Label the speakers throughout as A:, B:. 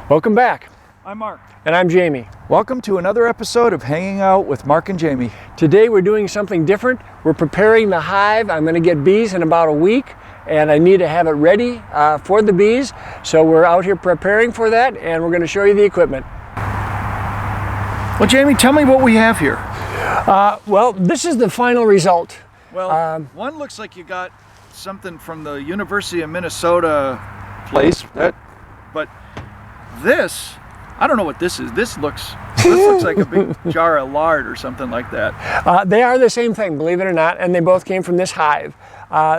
A: Welcome back.
B: I'm Mark.
A: And I'm Jamie.
B: Welcome to another episode of Hanging Out with Mark and Jamie.
A: Today we're doing something different. We're preparing the hive. I'm going to get bees in about a week, and I need to have it ready for the bees. So we're out here preparing for that, and we're going to show you the equipment.
B: Well, Jamie, tell me what we have here.
A: Well, this is the final result.
B: Well, one looks like you got something from the University of Minnesota place, but this, I don't know what this is. This looks like a big jar of lard or something like that.
A: They are the same thing, believe it or not, and they both came from this hive.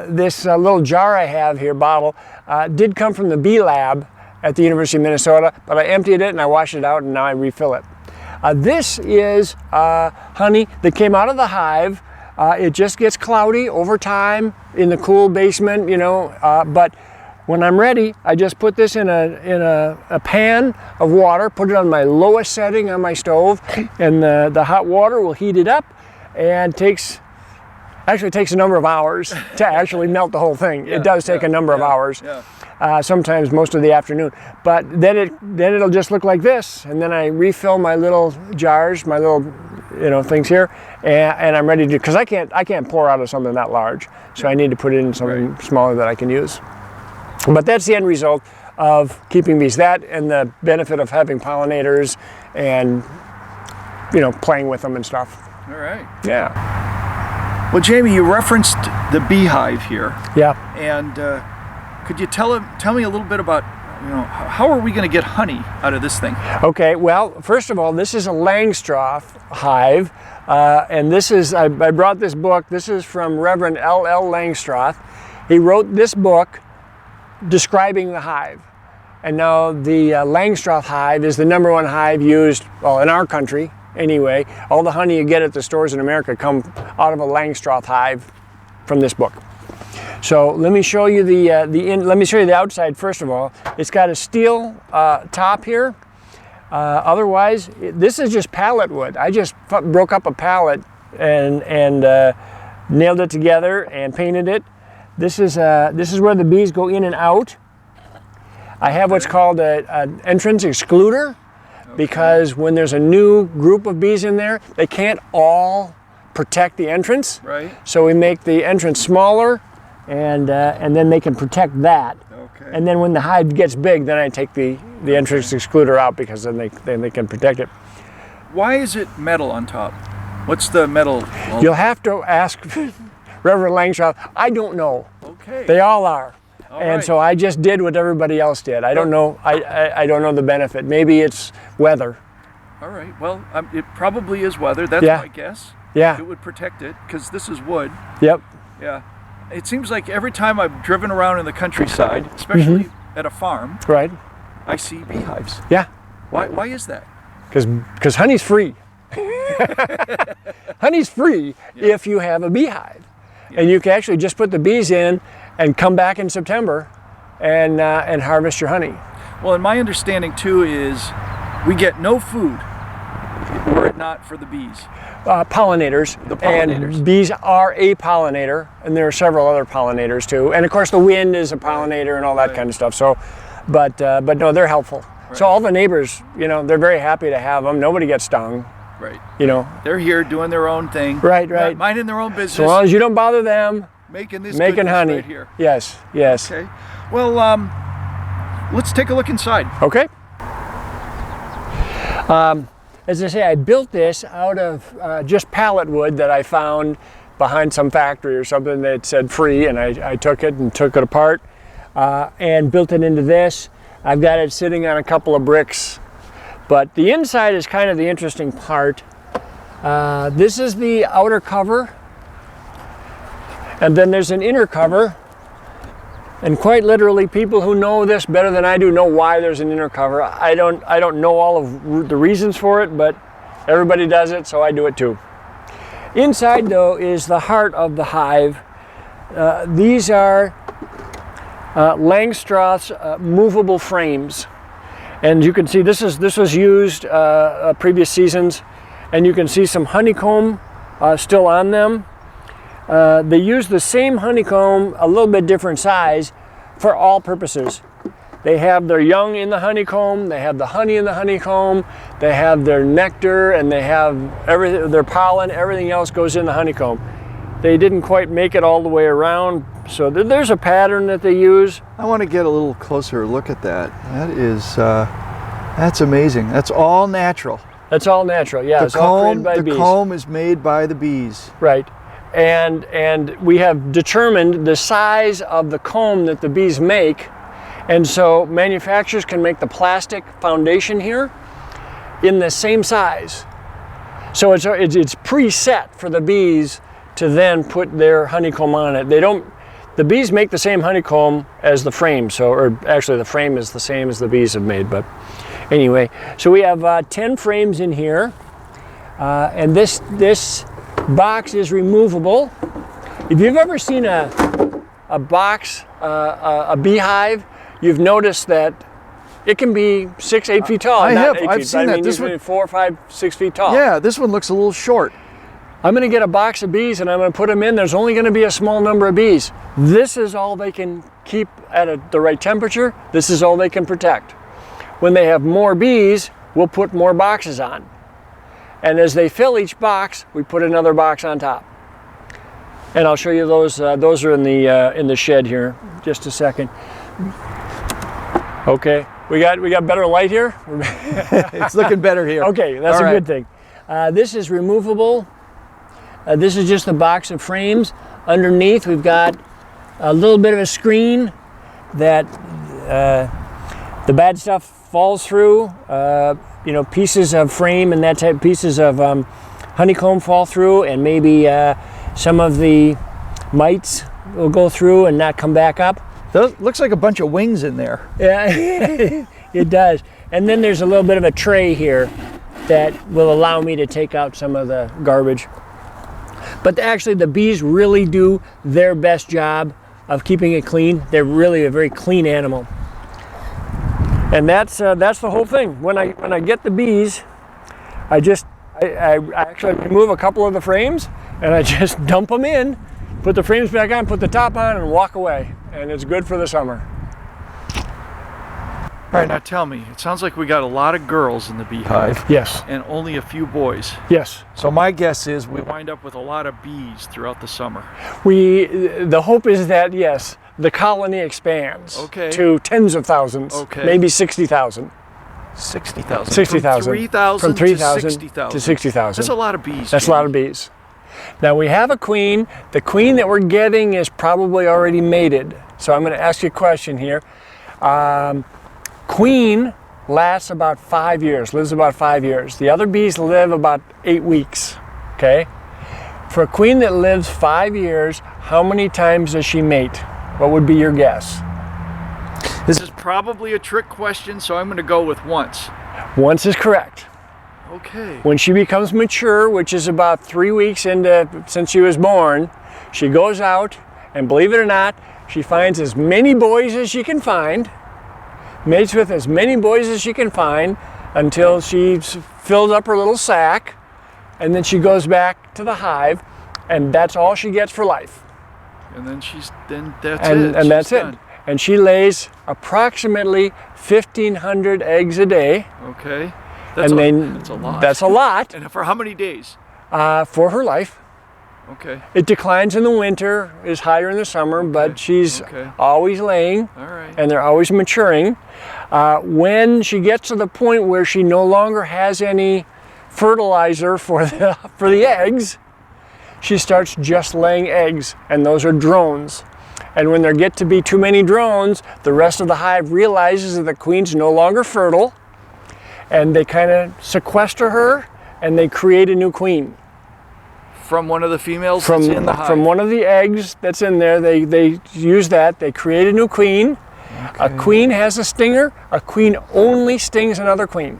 A: This little jar I have here, bottle, did come from the bee lab at the University of Minnesota, but I emptied it and I washed it out and now I refill it. This is honey that came out of the hive. It just gets cloudy over time in the cool basement, you know, but when I'm ready, I just put this in a pan of water, put it on my lowest setting on my stove, and the hot water will heat it up, and actually takes a number of hours to actually melt the whole thing. It does take a number of hours, sometimes most of the afternoon. But then it'll just look like this, and then I refill my little jars, my little things here, and I'm ready to, because I can't pour out of something that large, so I need to put it in something smaller that I can use. But that's the end result of keeping bees. That and the benefit of having pollinators and, playing with them and stuff.
B: All right.
A: Yeah.
B: Well, Jamie, you referenced the beehive here.
A: Yeah.
B: And could you tell me a little bit about, how are we going to get honey out of this thing?
A: Okay. Well, first of all, this is a Langstroth hive, and this is I brought this book. This is from Reverend L.L. Langstroth. He wrote this book describing the hive. And now the Langstroth hive is the #1 hive used, well, in our country anyway. All the honey you get at the stores in America come out of a Langstroth hive from this book. So let me show you let me show you the outside first of all. It's got a steel top here. Otherwise, this is just pallet wood. I just broke up a pallet and nailed it together and painted it. This is where the bees go in and out. I have what's called an entrance excluder, because when there's a new group of bees in there, they can't all protect the entrance.
B: Right.
A: So we make the entrance smaller, and then they can protect that.
B: Okay.
A: And then when the hive gets big, then I take the entrance excluder out, because then they can protect it.
B: Why is it metal on top? What's the metal?
A: You'll have to ask Reverend Langstroth. I don't know.
B: Okay.
A: They all are.
B: All
A: so I just did what everybody else did. I don't know. I don't know the benefit. Maybe it's weather.
B: All right. Well, it probably is weather. That's my guess.
A: Yeah.
B: It would protect it because this is wood.
A: Yep.
B: Yeah. It seems like every time I've driven around in the countryside, especially at a farm,
A: right,
B: I see beehives.
A: Yeah.
B: Why is that?
A: Because honey's free. Honey's free if you have a beehive. Yeah. And you can actually just put the bees in and come back in September and harvest your honey.
B: Well, and my understanding too is we get no food were it not for the bees.
A: Pollinators.
B: The pollinators.
A: And bees are a pollinator, and there are several other pollinators too. And of course the wind is a pollinator and all that kind of stuff. So, but no, they're helpful. Right. So all the neighbors, they're very happy to have them. Nobody gets stung.
B: Right.
A: They're
B: here doing their own thing.
A: Right.
B: Minding their own business.
A: So long as you don't bother them.
B: Making
A: honey
B: right here.
A: Yes.
B: Okay. Well, let's take a look inside.
A: Okay. As I say, I built this out of just pallet wood that I found behind some factory or something that said free, and I took it and took it apart and built it into this. I've got it sitting on a couple of bricks, but the inside is kind of the interesting part. This is the outer cover, and then there's an inner cover. And quite literally, people who know this better than I do know why there's an inner cover. I don't know all of the reasons for it, but everybody does it, so I do it too. Inside, though, is the heart of the hive. These are Langstroth's movable frames, and you can see this was used previous seasons, and you can see some honeycomb still on them. They use the same honeycomb, a little bit different size, for all purposes. They have their young in the honeycomb, they have the honey in the honeycomb, they have their nectar, and they have everything, their pollen, everything else goes in the honeycomb. They didn't quite make it all the way around, so there's a pattern that they use.
B: I want to get a little closer look at that. That is, that's amazing. That's all natural.
A: That's all natural, yeah. It's all created by bees.
B: The comb is made by the bees.
A: Right. And we have determined the size of the comb that the bees make. And so manufacturers can make the plastic foundation here in the same size. So it's preset for the bees to then put their honeycomb on it. The bees make the same honeycomb as the frame, or actually the frame is the same as the bees have made, but anyway. So we have 10 frames in here, and this box is removable. If you've ever seen a box, a beehive, you've noticed that it can be 6, 8 feet tall.
B: I've seen that.
A: This one 4, 5, 6 feet tall.
B: Yeah, this one looks a little short.
A: I'm going to get a box of bees and I'm going to put them in. There's only going to be a small number of bees. This is all they can keep at the right temperature. This is all they can protect. When they have more bees, we'll put more boxes on. And as they fill each box, we put another box on top. And I'll show you those. Those are in the shed here. Just a second. Okay, we got better light here.
B: It's looking better here.
A: Okay, that's a good thing. This is removable. This is just a box of frames. Underneath, we've got a little bit of a screen that the bad stuff falls through. You know, pieces of frame and that type, pieces of honeycomb fall through, and maybe some of the mites will go through and not come back up.
B: That looks like a bunch of wings in there.
A: Yeah, it does. And then there's a little bit of a tray here that will allow me to take out some of the garbage. But actually, the bees really do their best job of keeping it clean. They're really a very clean animal. And that's the whole thing. When I get the bees, I actually remove a couple of the frames and I just dump them in, put the frames back on, put the top on, and walk away. And it's good for the summer.
B: All right, now tell me, it sounds like we got a lot of girls in the beehive.
A: Yes.
B: And only a few boys.
A: Yes.
B: So my guess is we wind up with a lot of bees throughout the summer.
A: The hope is that, yes, the colony expands to tens of thousands, maybe 60,000.
B: 60,000.
A: 60,000.
B: From 3,000
A: to 60,000. To 60,000.
B: That's a lot of bees.
A: That's a lot of bees. Now we have a queen. The queen that we're getting is probably already mated. So I'm going to ask you a question here. Queen lasts about 5 years, lives about 5 years. The other bees live about 8 weeks, okay? For a queen that lives 5 years, how many times does she mate? What would be your guess?
B: This is probably a trick question, so I'm going to go with once.
A: Once is correct.
B: Okay.
A: When she becomes mature, which is about 3 weeks since she was born, she goes out, and believe it or not, she finds as many boys as she can find, mates with as many boys as she can find until she's filled up her little sack, and then she goes back to the hive, and that's all she gets for life.
B: And then that's it.
A: And that's it. And she lays approximately 1,500 eggs a day.
B: Okay.
A: That's a lot. That's a lot.
B: And for how many days?
A: For her life.
B: Okay.
A: It declines in the winter, is higher in the summer, but she's always laying. All right. And they're always maturing. When she gets to the point where she no longer has any fertilizer for the eggs, she starts just laying eggs, and those are drones. And when there get to be too many drones, the rest of the hive realizes that the queen's no longer fertile, and they kind of sequester her, and they create a new queen.
B: From one of the females that's in the hive?
A: From one of the eggs that's in there, they use that, they create a new queen. Okay. A queen has a stinger, a queen only stings another queen.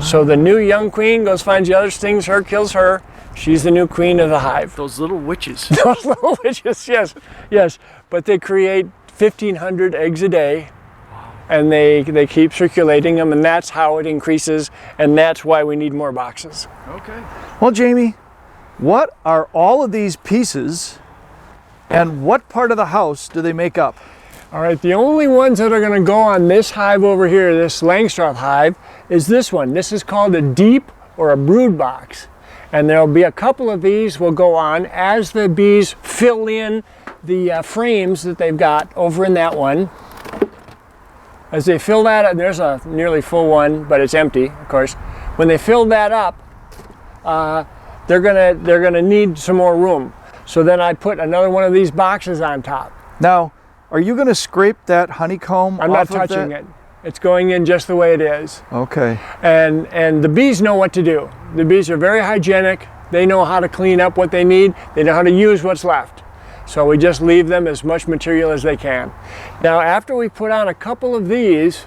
A: So the new young queen goes, finds the other, stings her, kills her. She's the new queen of the hive.
B: Those little witches.
A: Those little witches, yes. But they create 1,500 eggs a day, and they keep circulating them, and that's how it increases, and that's why we need more boxes.
B: Okay. Well, Jamie, what are all of these pieces, and what part of the house do they make up?
A: All right, the only ones that are going to go on this hive over here, this Langstroth hive, is this one. This is called a deep or a brood box. And there'll be a couple of these will go on as the bees fill in the frames that they've got over in that one. As they fill that up, there's a nearly full one, but it's empty, of course. When they fill that up, they're gonna need some more room. So then I put another one of these boxes on top.
B: Now, are you going to scrape that honeycomb
A: I'm not
B: off of
A: touching
B: that?
A: it. It's going in just the way it is.
B: Okay.
A: And the bees know what to do. The bees are very hygienic. They know how to clean up what they need. They know how to use what's left. So we just leave them as much material as they can. Now, after we put on a couple of these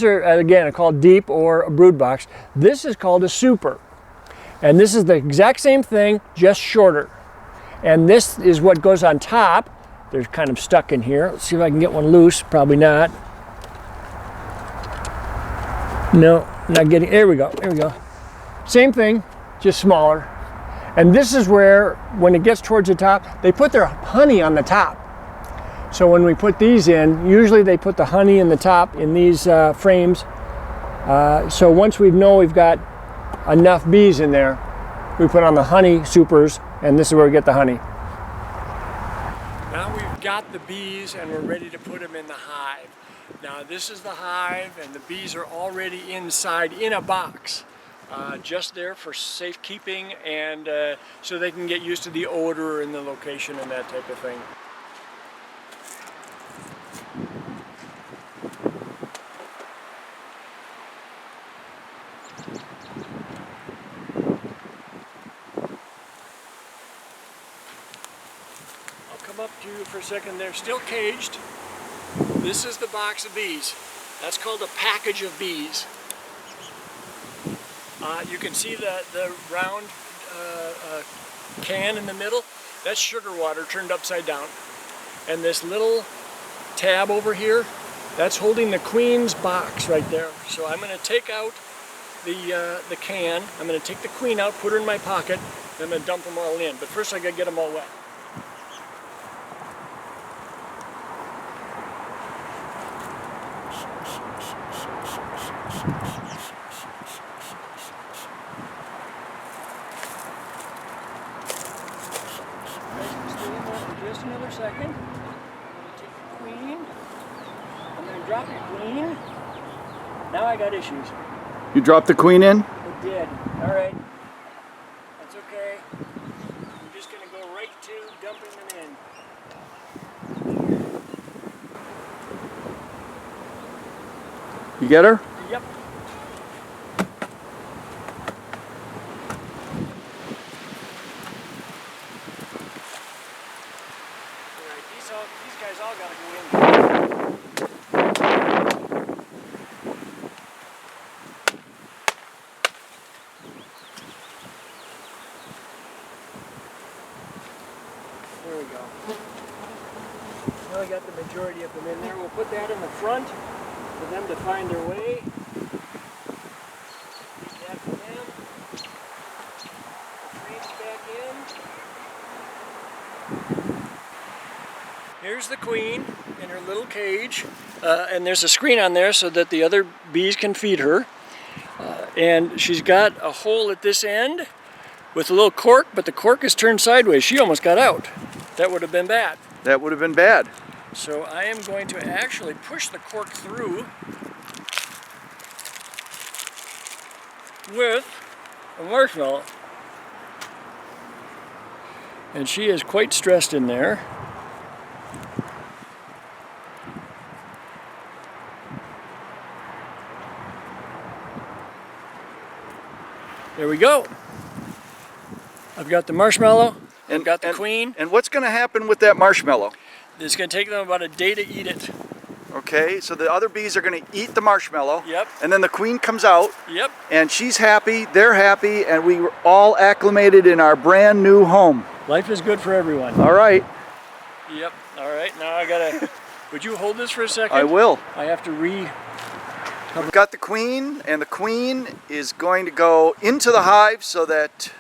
A: are, again, called deep or a brood box. This is called a super. And this is the exact same thing, just shorter. And this is what goes on top. They're kind of stuck in here. Let's see if I can get one loose. Probably not. No, not getting, there we go, there we go. Same thing, just smaller. And this is where, when it gets towards the top, they put their honey on the top. So when we put these in, usually they put the honey in the top in these frames. So once we know we've got enough bees in there, we put on the honey supers, and this is where we get the honey. Now we've got the bees and we're ready to put them in the hive. Now this is the hive and the bees are already inside in a box. Just there for safekeeping and so they can get used to the odor and the location and that type of thing. I'll come up to you for a second. They're still caged. This is the box of bees. That's called a package of bees. You can see the round can in the middle. That's sugar water turned upside down. And this little tab over here, that's holding the queen's box right there. So I'm going to take out the can. I'm going to take the queen out, put her in my pocket, then I'm going to dump them all in. But first I got to get them all wet. Just another second. I'm going to take the queen. I'm going to drop your queen. Now I got issues.
B: You dropped the queen in?
A: I did. All right. That's okay. I'm just going to go right to dumping them in.
B: You get her?
A: Yep. These guys all got to go in. There we go. Now we got the majority of them in there. We'll put that in the front for them to find their way. Keep that for them. The frames back in. Here's the queen in her little cage, and there's a screen on there so that the other bees can feed her. And she's got a hole at this end with a little cork, but the cork is turned sideways. She almost got out. That would have been bad.
B: That would have been bad.
A: So I am going to actually push the cork through with a marshmallow. And she is quite stressed in there. There we go. I've got the marshmallow, I've got the queen.
B: And what's going to happen with that marshmallow?
A: It's going to take them about a day to eat it.
B: Okay, so the other bees are going to eat the marshmallow.
A: Yep.
B: And then the queen comes out.
A: Yep.
B: And she's happy, they're happy, and we were all acclimated in our brand new home.
A: Life is good for everyone.
B: All right.
A: Yep. All right, now I got to... Would you hold this for a second?
B: I will.
A: I have to
B: We've got the queen, and the queen is going to go into the hive so that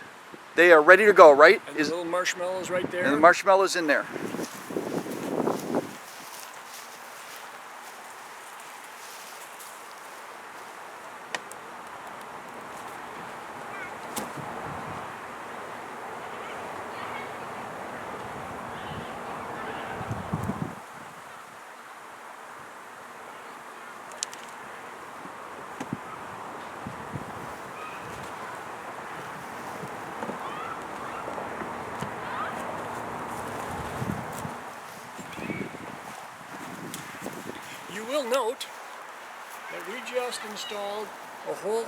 B: they are ready to go, right?
A: And the little marshmallow's right there.
B: And the marshmallow's in there.
A: will note that we just installed a whole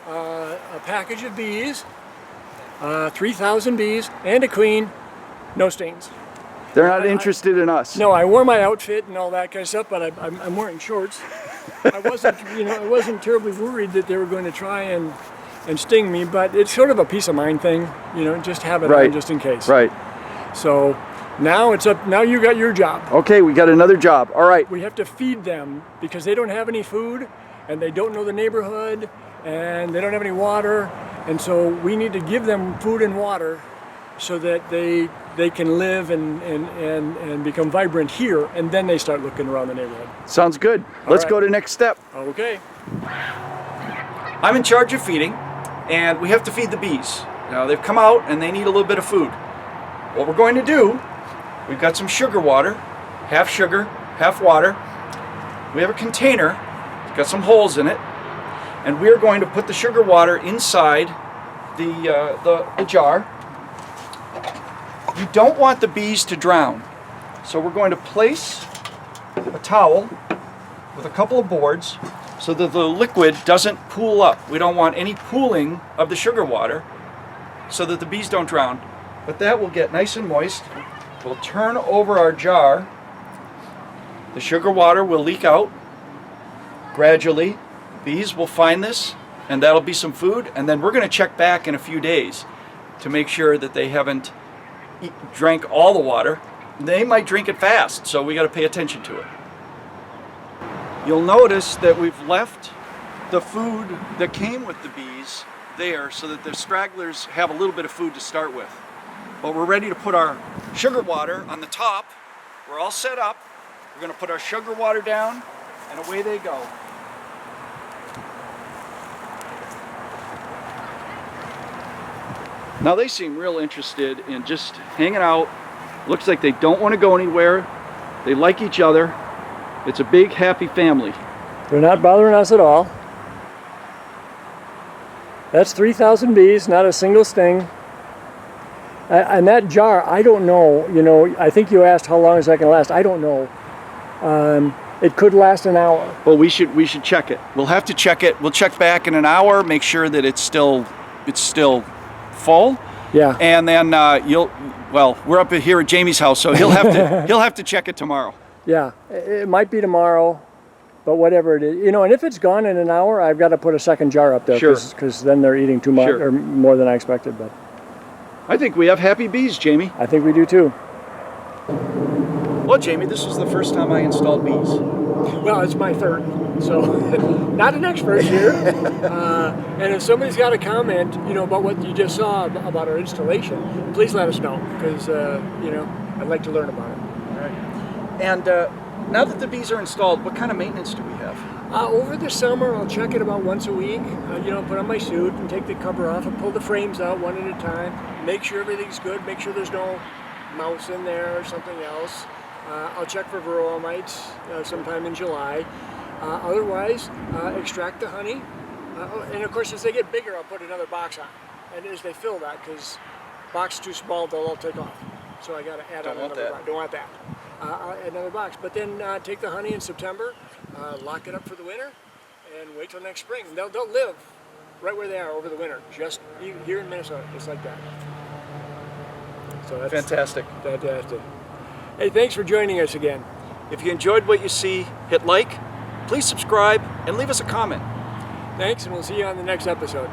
A: a package of bees, 3,000 bees and a queen, no stings.
B: They're not interested in us.
A: No, I wore my outfit and all that kind of stuff, but I'm wearing shorts. I wasn't terribly worried that they were going to try and sting me, but it's sort of a peace of mind thing, just have it on just in case.
B: Right.
A: So now it's up. Now you got your job.
B: Okay, we got another job. All right.
A: We have to feed them because they don't have any food, and they don't know the neighborhood, and they don't have any water, and so we need to give them food and water so that they can live and become vibrant here, and then they start looking around the neighborhood.
B: Sounds good. Let's go to next step.
A: Okay.
B: I'm in charge of feeding, and we have to feed the bees. Now they've come out and they need a little bit of food. What we're going to do, we've got some sugar water, half sugar, half water. We have a container, it's got some holes in it, and we're going to put the sugar water inside the jar. You don't want the bees to drown, so we're going to place a towel with a couple of boards so that the liquid doesn't pool up. We don't want any pooling of the sugar water so that the bees don't drown. But that will get nice and moist. We'll turn over our jar. The sugar water will leak out gradually. Bees will find this, and that'll be some food. And then we're going to check back in a few days to make sure that they haven't drank all the water. They might drink it fast, so we got to pay attention to it. You'll notice that we've left the food that came with the bees there so that the stragglers have a little bit of food to start with. But we're ready to put our sugar water on the top. We're all set up. We're going to put our sugar water down, and away they go. Now they seem real interested in just hanging out. Looks like they don't want to go anywhere. They like each other. It's a big, happy family.
A: They're not bothering us at all. That's 3,000 bees, not a single sting. And that jar, I don't know, I think you asked how long is that going to last. I don't know. It could last an hour.
B: Well, we should check it. We'll have to check it. We'll check back in an hour, make sure that it's still full.
A: Yeah.
B: And then we're up here at Jamie's house, so he'll have to check it tomorrow.
A: Yeah, it might be tomorrow, but whatever it is, and if it's gone in an hour, I've got to put a second jar up there because then they're eating too much or more than I expected. But
B: I think we have happy bees, Jamie.
A: I think we do too.
B: Well, Jamie, this was the first time I installed bees.
A: Well, it's my third, so not an expert here. And if somebody's got a comment, about what you just saw about our installation, please let us know because I'd like to learn about it.
B: All right. And now that the bees are installed, what kind of maintenance do we have?
A: Over the summer, I'll check it about once a week. Put on my suit and take the cover off and pull the frames out one at a time. Make sure everything's good. Make sure there's no mouse in there or something else. I'll check for varroa mites sometime in July. Otherwise, extract the honey. And of course, as they get bigger, I'll put another box on. And as they fill that, because box is too small, they'll all take off. So I got to add on another box. Don't want that. I'll add another box. But then take the honey in September, lock it up for the winter, and wait till next spring. They'll live right where they are over the winter, just here in Minnesota, just like that. So that's
B: fantastic.
A: Fantastic. Hey, thanks for joining us again.
B: If you enjoyed what you see, hit like, please subscribe, and leave us a comment.
A: Thanks, and we'll see you on the next episode.